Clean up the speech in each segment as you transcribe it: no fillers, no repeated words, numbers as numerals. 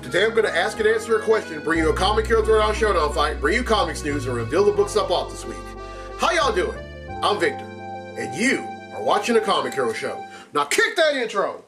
Today I'm going to ask and answer a question, bring you a Comic Hero Throwdown Showdown fight, bring you comics news, and reveal the books I bought this week. How y'all doing? I'm Victor, and you are watching the Comic Hero Show. Now kick that intro!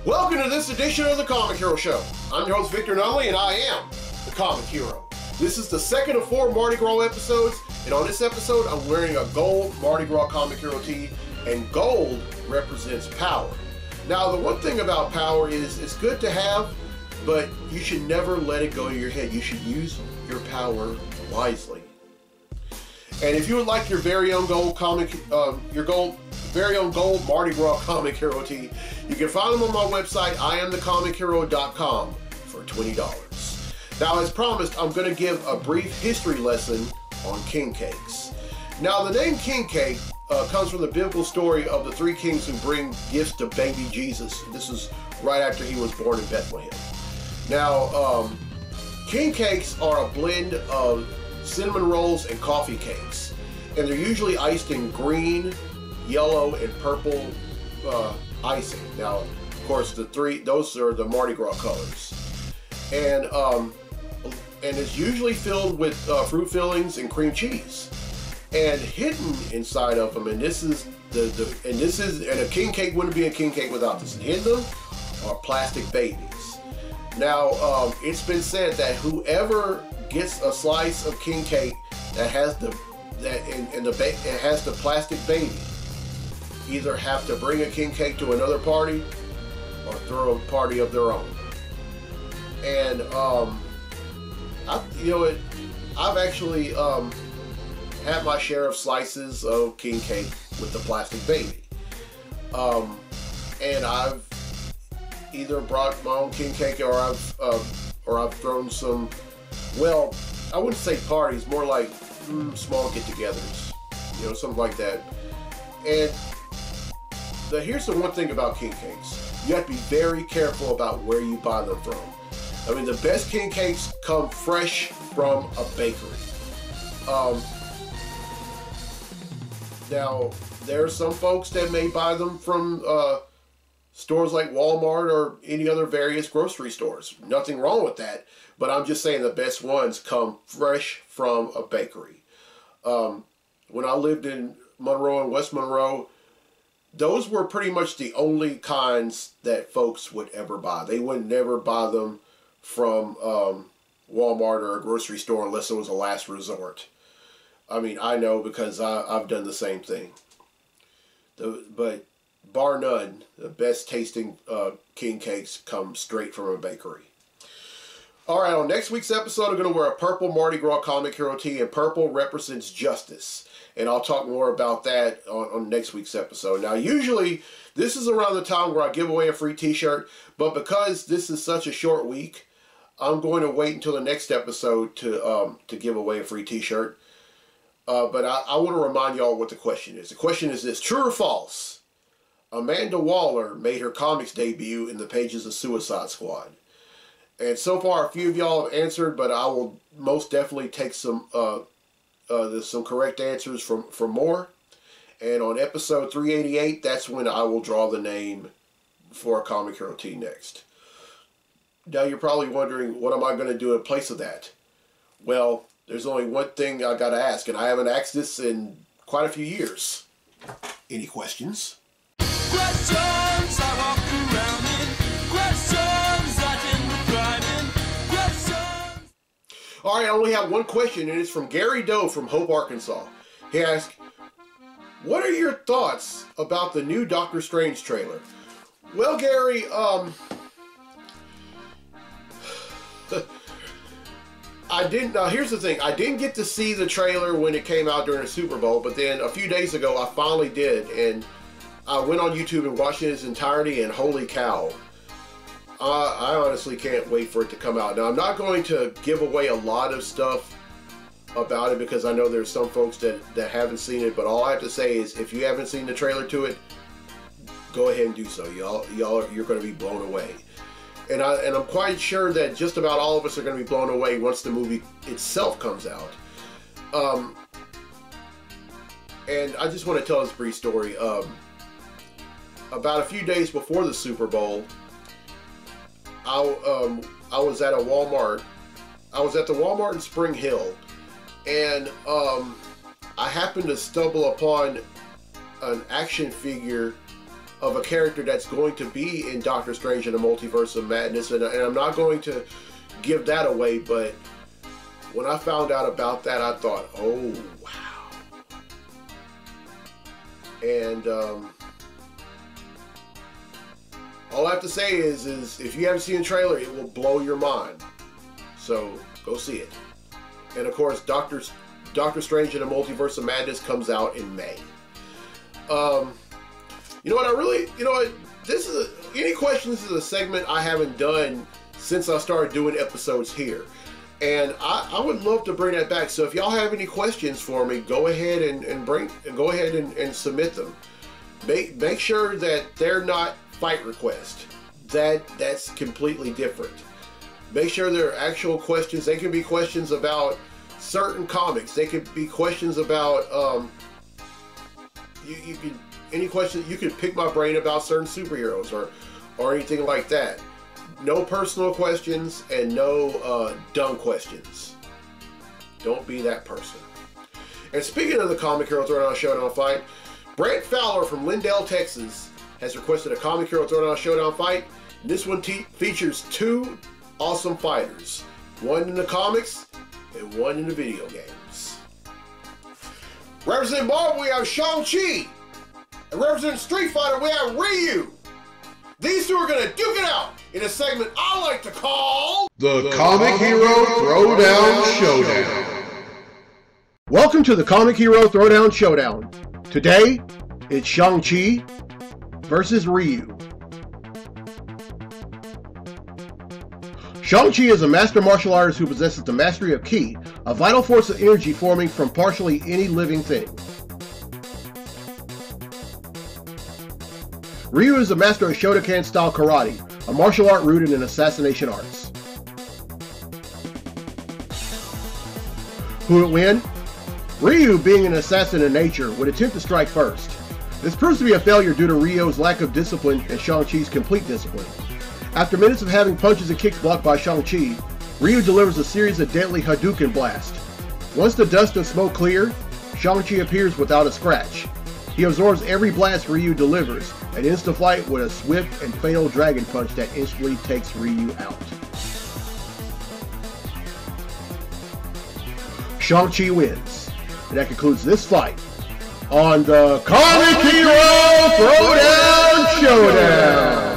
Welcome to this edition of the Comic Hero Show. I'm your host Victor Nunley, and I am the Comic Hero. This is the second of 4 Mardi Gras episodes, and on this episode I'm wearing a gold Mardi Gras Comic Hero tee, and gold represents power. Now the one thing about power is it's good to have, but you should never let it go to your head. You should use your power wisely. And if you would like your very own gold very own gold Mardi Gras Comic Hero tee, you can find them on my website, IamTheComicHero.com, for $20. Now, as promised, I'm going to give a brief history lesson on king cakes. Now, the name king cake comes from the biblical story of the 3 kings who bring gifts to baby Jesus. This is right after he was born in Bethlehem. Now, king cakes are a blend of cinnamon rolls and coffee cakes, and they're usually iced in green, yellow, and purple icing. Now, of course, those are the Mardi Gras colors, and it's usually filled with fruit fillings and cream cheese, and hidden inside of them. And this is and a king cake wouldn't be a king cake without this. And hidden them are plastic babies. Now, it's been said that whoever gets a slice of king cake that has it has the plastic baby either have to bring a king cake to another party or throw a party of their own. And I've actually had my share of slices of king cake with the plastic baby, and I've either brought my own king cake or I've thrown some. Well, I wouldn't say parties, more like small get-togethers, something like that. And here's the one thing about king cakes. You have to be very careful about where you buy them from. I mean, the best king cakes come fresh from a bakery. Now, there are some folks that may buy them from stores like Walmart or any other various grocery stores. Nothing wrong with that, but I'm just saying the best ones come fresh from a bakery. When I lived in Monroe and West Monroe, those were pretty much the only kinds that folks would ever buy. They would never buy them from Walmart or a grocery store unless it was a last resort. I mean, I know because I've done the same thing. But bar none, the best tasting king cakes come straight from a bakery. Alright, on next week's episode, I'm going to wear a purple Mardi Gras Comic Hero tee, and purple represents justice. And I'll talk more about that on next week's episode. Now, usually, this is around the time where I give away a free t-shirt, but because this is such a short week, I'm going to wait until the next episode to give away a free t-shirt. But I want to remind y'all what the question is. The question is this: true or false? Amanda Waller made her comics debut in the pages of Suicide Squad. And so far, a few of y'all have answered, but I will most definitely take some correct answers from more. And on episode 388, that's when I will draw the name for a Comic Hero tee next. Now you're probably wondering, what am I going to do in place of that? Well, there's only one thing I got to ask, and I haven't asked this in quite a few years. Any questions? Questions I walk around in. Questions I didn't thrive in. Questions. All right, I only have one question, and it's from Gary Doe from Hope, Arkansas. He asked, what are your thoughts about the new Doctor Strange trailer? Well, Gary, I didn't. Now here's the thing. I didn't get to see the trailer when it came out during the Super Bowl, but then a few days ago I finally did, and I went on YouTube and watched it in its entirety, and holy cow. I honestly can't wait for it to come out. Now, I'm not going to give away a lot of stuff about it because I know there's some folks that haven't seen it, but all I have to say is if you haven't seen the trailer to it, go ahead and do so. You're going to be blown away. And I'm quite sure that just about all of us are going to be blown away once the movie itself comes out. And I just want to tell this brief story. About a few days before the Super Bowl, I was at a Walmart. I was at the Walmart in Spring Hill, and I happened to stumble upon an action figure of a character that's going to be in Doctor Strange and the Multiverse of Madness, and I'm not going to give that away, but when I found out about that, I thought, oh, wow. And all I have to say is if you haven't seen the trailer, it will blow your mind. So go see it. And of course, Doctor Strange and the Multiverse of Madness comes out in May. You know what? This is any questions is a segment I haven't done since I started doing episodes here, and I would love to bring that back. So if y'all have any questions for me, go ahead and submit them. Make sure that they're not fight requests. That's completely different. Make sure they're actual questions. They can be questions about certain comics. They could be questions about any question. You could pick my brain about certain superheroes or anything like that. No personal questions and no dumb questions. Don't be that person. And speaking of the Comic Hero Throwdown Showdown fight, Brent Fowler from Lindale, Texas has requested a Comic Hero Throwdown Showdown fight. This one features two awesome fighters. One in the comics and one in the video games. Representing Marvel, we have Shangqi. And representing Street Fighter, we have Ryu. These two are going to duke it out in a segment I like to call The Comic Hero Throwdown Showdown. Welcome to the Comic Hero Throwdown Showdown. Today, it's Shangqi versus Ryu. Shangqi is a master martial artist who possesses the mastery of Ki, a vital force of energy forming from partially any living thing. Ryu is a master of Showdown-style karate, a martial art rooted in assassination arts. Who would win? Ryu, being an assassin in nature, would attempt to strike first. This proves to be a failure due to Ryu's lack of discipline and Shangqi's complete discipline. After minutes of having punches and kicks blocked by Shangqi, Ryu delivers a series of deadly Hadouken blasts. Once the dust and smoke clear, Shangqi appears without a scratch. He absorbs every blast Ryu delivers and ends the fight with a swift and fatal dragon punch that instantly takes Ryu out. Shangqi wins. And that concludes this fight on the Comic Hero Throwdown Showdown.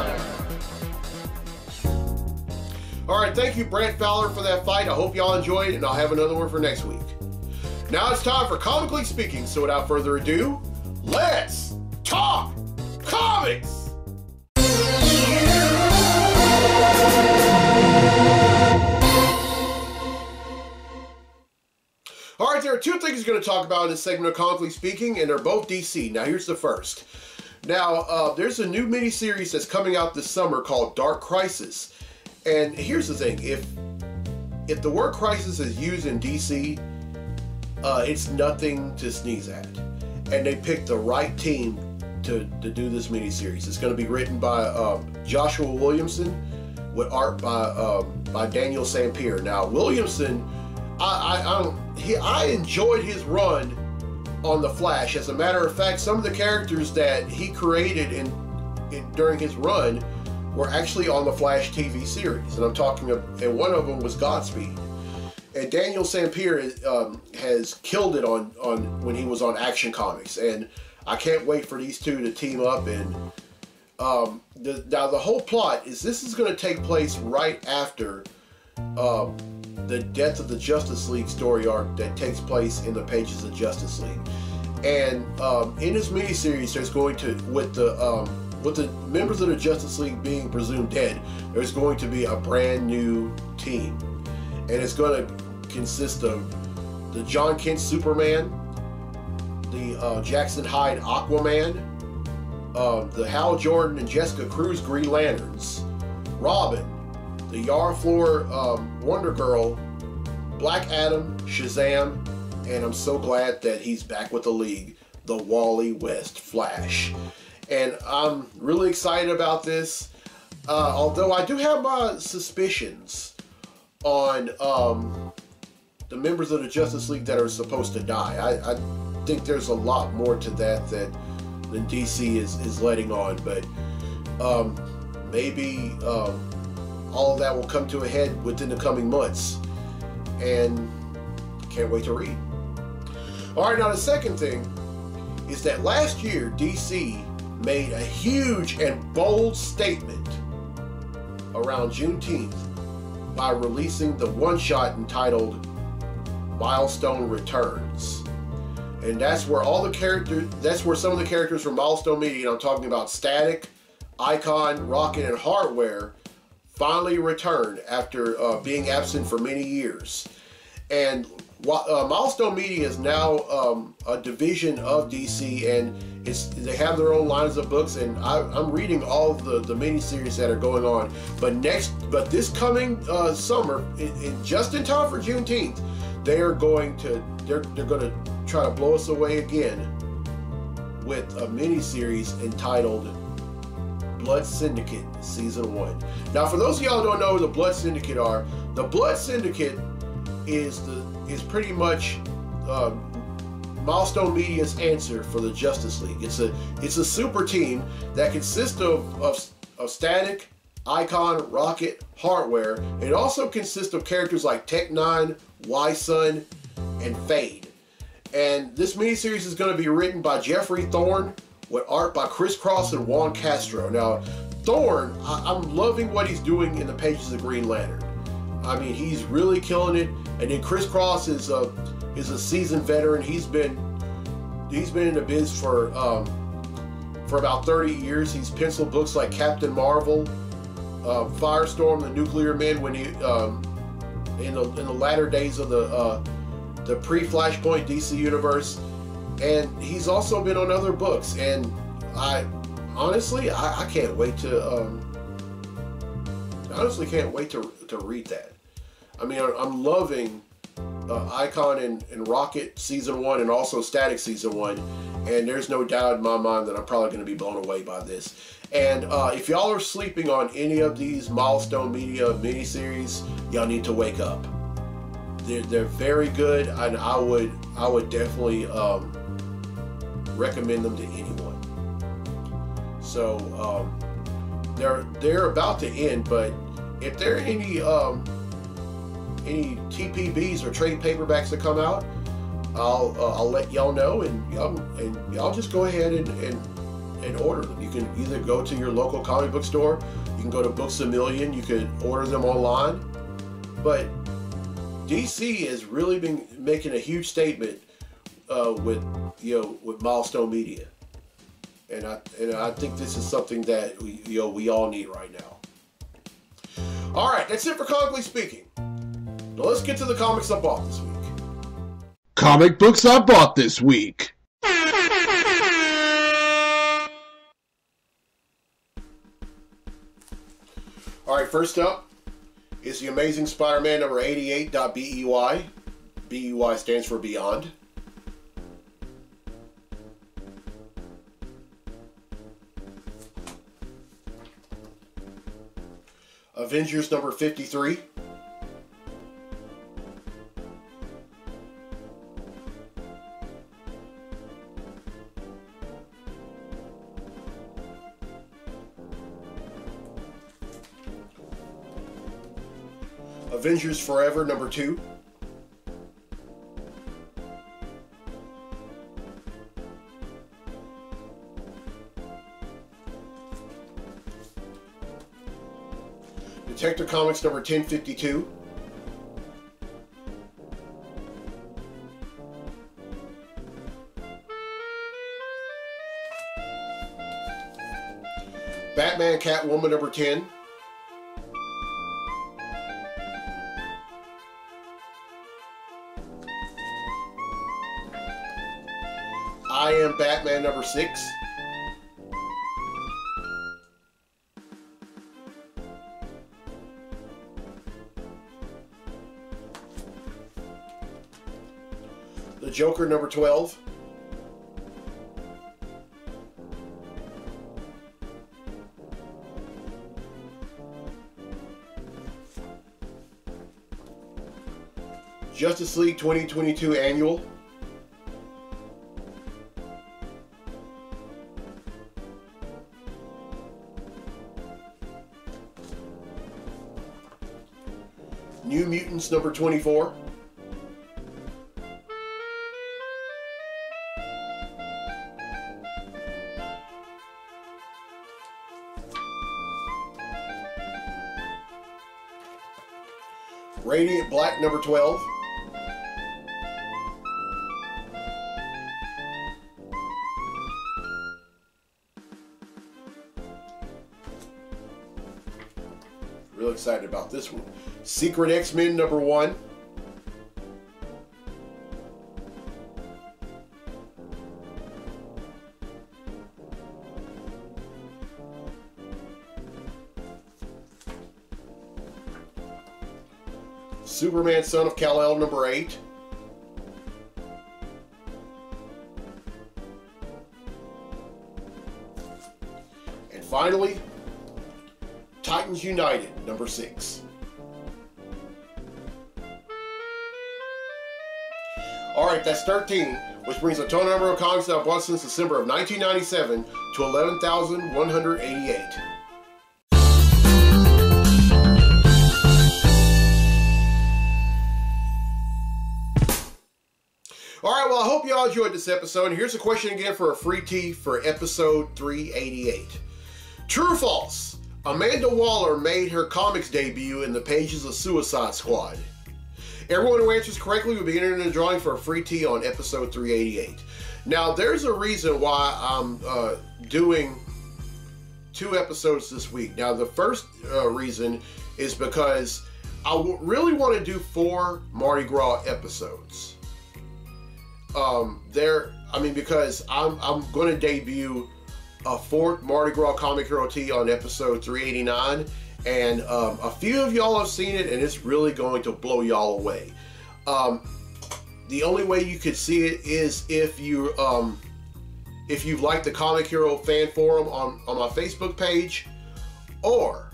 Alright, thank you Brent Fowler for that fight. I hope y'all enjoyed it, and I'll have another one for next week. Now it's time for Comically Speaking, so without further ado, let's talk comics! Alright, there are two things we're going to talk about in this segment of Comically Speaking, and they're both DC. Now here's the first. Now, there's a new miniseries that's coming out this summer called Dark Crisis. And here's the thing, if the word crisis is used in DC, it's nothing to sneeze at. And they picked the right team to do this miniseries. It's going to be written by Joshua Williamson with art by Daniel Sampere. Now, Williamson, I enjoyed his run on The Flash. As a matter of fact, some of the characters that he created during his run were actually on the Flash TV series, and I'm talking and one of them was Godspeed. And Daniel Sampere has killed it on when he was on Action Comics, and I can't wait for these two to team up. And now the whole plot is this is going to take place right after the Death of the Justice League story arc that takes place in the pages of Justice League. And in this miniseries, there's going to, with the members of the Justice League being presumed dead, there's going to be a brand new team. And it's going to consist of the John Kent Superman, the Jackson Hyde Aquaman, the Hal Jordan and Jessica Cruz Green Lanterns, Robin, the Yara Flor Wonder Girl, Black Adam, Shazam, and I'm so glad that he's back with the League, the Wally West Flash. And I'm really excited about this, although I do have my suspicions on the members of the Justice League that are supposed to die. I think there's a lot more to that than DC is letting on, but maybe all of that will come to a head within the coming months, and can't wait to read. Alright, now the second thing is that last year DC made a huge and bold statement around Juneteenth by releasing the one-shot entitled Milestone Returns. And that's where some of the characters from Milestone Media, and I'm talking about Static, Icon, Rocket, and Hardware, finally returned after being absent for many years. And Milestone Media is now a division of DC, and they have their own lines of books, and I'm reading all of the miniseries that are going on. But this coming summer, just in time for Juneteenth, they're going to try to blow us away again with a miniseries entitled Blood Syndicate Season 1. Now, for those of y'all who don't know who the Blood Syndicate are, the Blood Syndicate is pretty much Milestone Media's answer for the Justice League. It's a super team that consists of Static, Icon, Rocket, Hardware. It also consists of characters like Tech-9, Y-Sun, and Fade. And this miniseries is going to be written by Jeffrey Thorne with art by Chris Cross and Juan Castro. Now, Thorne, I'm loving what he's doing in the pages of Green Lantern. I mean, he's really killing it. And then Chris Cross is a seasoned veteran. He's been in the biz for about 30 years. He's penciled books like Captain Marvel, Firestorm, the Nuclear Men, when he in the latter days of the pre-Flashpoint DC universe. And he's also been on other books, and I can't wait to read that. I mean, I'm loving Icon and Rocket Season 1 and also Static Season 1, and there's no doubt in my mind that I'm probably going to be blown away by this. And if y'all are sleeping on any of these Milestone Media miniseries, y'all need to wake up. They're very good, and I would definitely recommend them to anyone. So they're about to end, but if there are any TPBs or trade paperbacks that come out, I'll let y'all know, and y'all just go ahead and order them. You can either go to your local comic book store, you can go to Books A Million, you can order them online. But DC has really been making a huge statement with Milestone Media, and I think this is something that we all need right now. All right, that's it for Comically Speaking. Now let's get to the comics I bought this week. Comic books I bought this week. All right, first up is the Amazing Spider-Man number 88.BEY. BEY stands for Beyond. Avengers number 53. Avengers Forever number 2. Detective Comics number 1052. Batman Catwoman number 10. I Am Batman number 6. The Joker number 12. Justice League 2022 Annual. New Mutants number 24. Radiant Black number 12. Real excited about this one. Secret X-Men number 1. Superman Son of Kal-El number 8. And finally, Titans United number 6. Alright, that's 13, which brings the total number of comics that I've bought since December of 1997 to 11,188. Alright, well, I hope you all enjoyed this episode. Here's a question again for a free tee for episode 388. True or false? Amanda Waller made her comics debut in the pages of Suicide Squad. Everyone who answers correctly will be entered in the drawing for a free tee on episode 388. Now, there's a reason why I'm doing 2 episodes this week. Now, the first reason is because I really want to do 4 Mardi Gras episodes. Because I'm going to debut a 4th Mardi Gras Comic Hero tee on episode 389, and a few of y'all have seen it, and it's really going to blow y'all away. The only way you could see it is if you like the Comic Hero fan forum on my Facebook page, or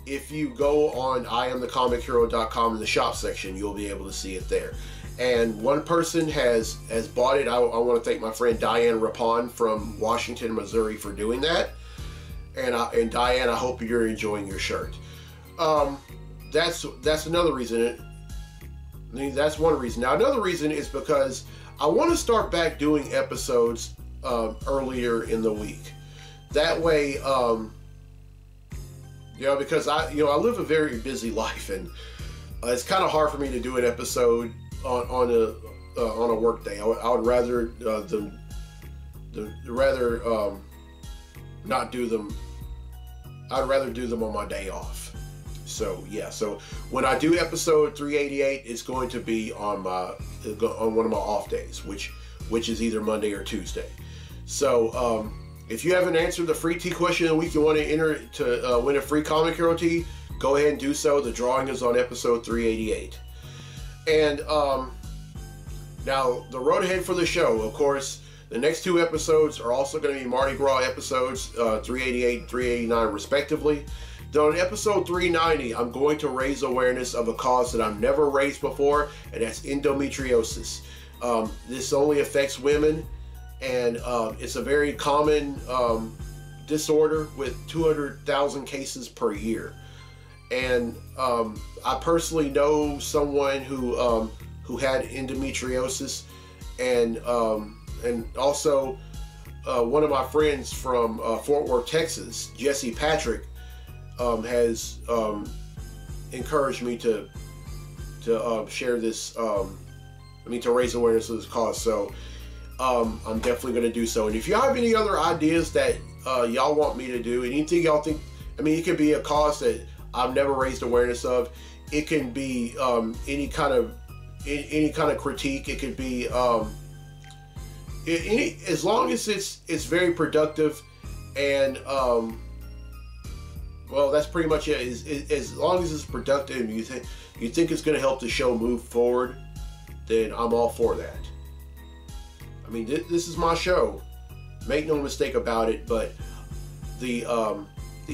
if you go on IamTheComicHero.com in the shop section, you'll be able to see it there. And one person has bought it. I want to thank my friend Diane Rapon from Washington, Missouri for doing that. And Diane, I hope you're enjoying your shirt. That's another reason. That's one reason. Now, another reason is because I want to start back doing episodes earlier in the week. That way, because I live a very busy life, and it's kind of hard for me to do an episode on a work day. I would rather not do them. I'd rather do them on my day off. So yeah. So when I do episode 388, it's going to be on one of my off days, which is either Monday or Tuesday. So if you haven't answered the free tee question of the week, you want to enter to win a free Comic Hero tee, go ahead and do so. The drawing is on episode 388. And now, the road ahead for the show, of course, the next 2 episodes are also going to be Mardi Gras episodes, 388 and 389 respectively. Then on episode 390, I'm going to raise awareness of a cause that I've never raised before, and that's endometriosis. This only affects women, and it's a very common disorder with 200,000 cases per year. And I personally know someone who had endometriosis, and also one of my friends from Fort Worth, Texas, Jesse Patrick, has encouraged me to share this. To raise awareness of this cause. So I'm definitely going to do so. And if y'all have any other ideas that y'all want me to do, anything y'all think, I mean, it could be a cause that I've never raised awareness of. It can be any kind of critique. It could be as long as it's very productive, and well, that's pretty much it. As long as it's productive, and you think it's going to help the show move forward, then I'm all for that. I mean, this is my show. Make no mistake about it. But the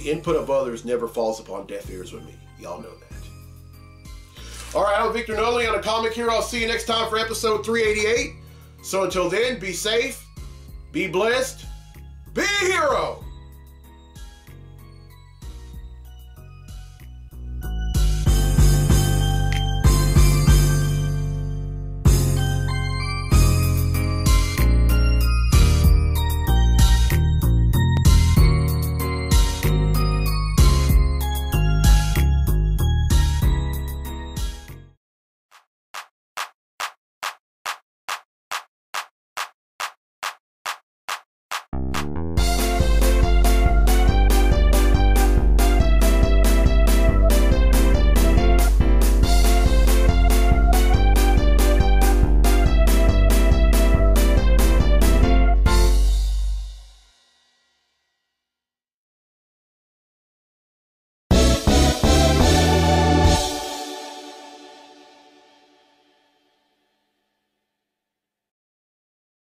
input of others never falls upon deaf ears with me. Y'all know that. All right, I'm Victor Nunley. I'm a Comic Hero. I'll see you next time for episode 388. So until then, be safe, be blessed, be a hero.